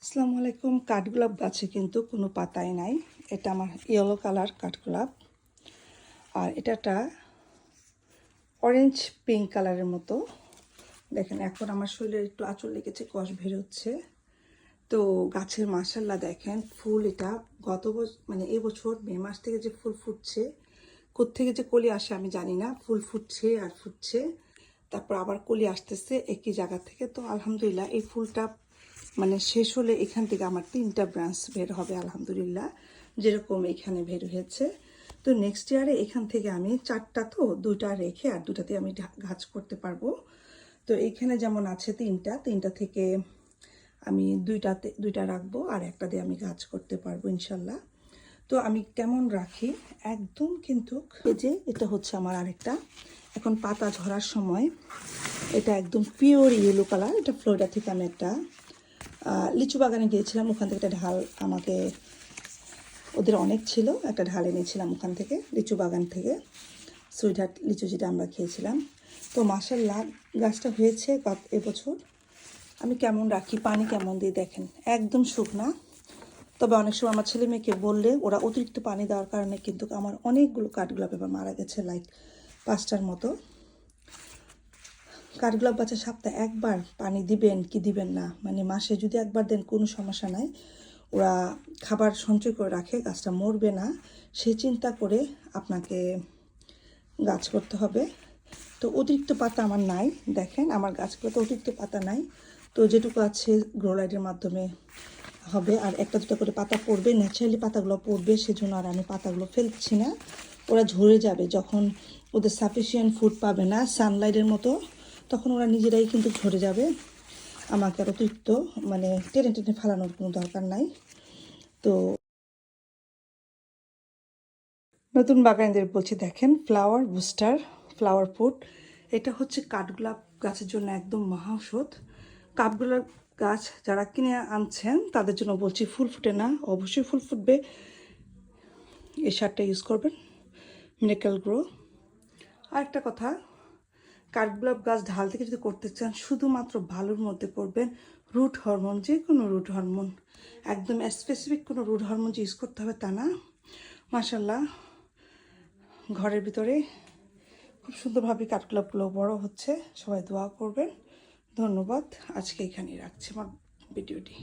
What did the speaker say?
আসসালামু আলাইকুম। কাঠগোলাপ গাছে কিন্তু কোনো পাতাই নাই। এটা আমার ইয়েলো কালার কাঠগোলাপ, আর এটা অরেঞ্জ পিঙ্ক কালারের মতো। দেখেন এখন আমার শরীরে একটু আঁচড় লেগেছে, কষ বেরোচ্ছে। তো গাছের মাশাআল্লাহ দেখেন ফুল, এটা মানে এবছর মে মাস থেকে যে ফুল ফুটছে, কোত্থেকে যে কলি আসে আমি জানি না। ফুল ফুটছে আর ফুটছে, তারপর আবার কলি আসতেছে একই জায়গা থেকে। তো আলহামদুলিল্লাহ এই ফুলটা মানে শেষ হলে এখান থেকে আমার 3টা ব্রাঞ্চ বের হবে আলহামদুলিল্লাহ, যেরকম এখানে বের হয়েছে। তো নেক্সট ইয়ারে এখান থেকে আমি 4টা, তো 2টা রেখে আর 2টাতে আমি গাছ করতে পারবো। তো এইখানে যেমন আছে 3টা থেকে আমি 2টা রাখবো, আর একটা দিয়ে আমি গাছ করতে পারবো ইনশাল্লাহ। তো আমি কেমন রাখি একদম, কিন্তু এই যে এটা হচ্ছে আমার আরেকটা, এখন পাতা ঝরার সময়। এটা একদম পিওর ইয়েলো কালার। এটা ফ্লোরিডা থেকে আমি একটা লিচু বাগানে গিয়েছিলাম, ওখান থেকে একটা ঢাল আমাকে, ওদের অনেক ছিল, একটা ঢাল এনেছিলাম ওখান থেকে, লিচু বাগান থেকে, সুইটহার্ট লিচু যেটা আমরা খেয়েছিলাম। তো মাশাআল্লাহ গাছটা হয়েছে এবছর। আমি কেমন রাখি, পানি কেমন দিই দেখেন, একদম শুকনা। তবে অনেক সময় আমার ছেলে মেয়েকে বললে ওরা অতিরিক্ত পানি দেওয়ার কারণে কিন্তু আমার অনেকগুলো কাঠগোলাপ এবার মারা গেছে, লাইক 5টার মতো। কাঠগোলাপ গাছে সপ্তাহে একবার পানি দিবেন কি দিবেন না, মানে মাসে যদি একবার দেন কোনো সমস্যা নাই, ওরা খাবার সঞ্চয় করে রাখে, গাছটা মরবে না সেই চিন্তা করে আপনাকে গাছ করতে হবে। তো অতিরিক্ত পাতা আমার নাই, দেখেন আমার গাছগুলোতে অতিরিক্ত পাতা নাই। তো যেটুকু আছে গ্রো লাইটের মাধ্যমে হবে, আর 1টা 2টা করে পাতা পড়বে, ন্যাচারালি পাতাগুলো পড়বে, সেজন্য আর আমি পাতাগুলো ফেলছি না। ওরা ঝরে যাবে যখন ওদের সাফিসিয়েন্ট ফুড পাবে না সানলাইটের মতো, তখন ওরা নিজেরাই কিন্তু ঝরে যাবে। আমাকে আর অতিরিক্ত মানে টেনে টেনে ফেলানোর কোনো দরকার নাই। তো নতুন বাগানদের বলছি, দেখেন ফ্লাওয়ার বুস্টার ফ্লাওয়ার পট, এটা হচ্ছে কাঠগোলাপ গাছের জন্য একদম মহা ঔষধ। কাঠগোলাপ গাছ যারা কিনে আনছেন তাদের জন্য বলছি, ফুল ফুটে না, অবশ্যই ফুল ফুটবে, এই সারটা ইউজ করবেন, মিরাকেল গ্রো। আর একটা কথা, কাঠগোলাপ গাছ ঢাল থেকে যদি করতে চান শুধুমাত্র ভালোর মধ্যে করবেন, রুট হরমোন, যে কোনো রুট হরমোন, একদম স্পেসিফিক কোনো রুট হরমোন যে ইউজ করতে হবে তা না। মাশাআল্লাহ ঘরের ভিতরে খুব সুন্দরভাবে কাঠগোলাপগুলো বড় হচ্ছে, সবাই দোয়া করবেন। ধন্যবাদ, আজকে এখানেই রাখছি আমার ভিডিওটি।